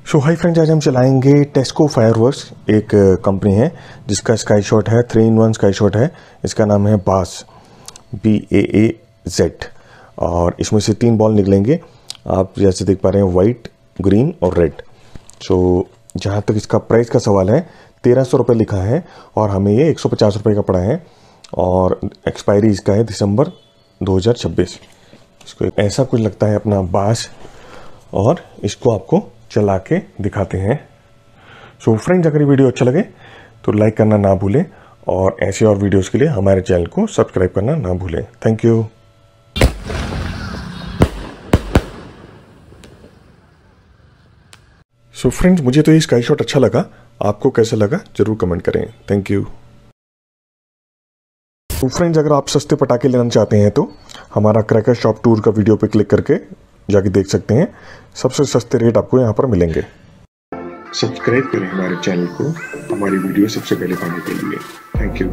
सो hi friends, आज हम चलाएंगे टेस्को फायरवर्क्स। एक कंपनी है जिसका स्काई शॉट है, 3-in-1 स्काई शॉट है। इसका नाम है बास, BAAZ। और इसमें से 3 बॉल निकलेंगे, आप जैसे देख पा रहे हैं, वाइट, ग्रीन और रेड। सो जहाँ तक इसका प्राइस का सवाल है, 1300 रुपये लिखा है और हमें ये 150 रुपये का पड़ा है। और एक्सपायरी इसका है दिसंबर 2026। इसको ऐसा कुछ लगता है अपना बास, और इसको आपको चला के दिखाते हैं। सो फ्रेंड्स, अगर ये वीडियो अच्छा लगे तो लाइक करना ना भूलें, और ऐसे और वीडियोस के लिए हमारे चैनल को सब्सक्राइब करना ना भूलें। Thank you. सो फ्रेंड्स, मुझे तो ये स्काई शॉट अच्छा लगा, आपको कैसा लगा जरूर कमेंट करें। Thank you. तो फ्रेंड्स, अगर आप सस्ते पटाखे लेना चाहते हैं तो हमारा क्रैकर शॉप टूर का वीडियो पे क्लिक करके जाके देख सकते हैं। सबसे सस्ते रेट आपको यहाँ पर मिलेंगे। सब्सक्राइब करें हमारे चैनल को हमारी वीडियो सबसे पहले पाने के लिए। Thank you.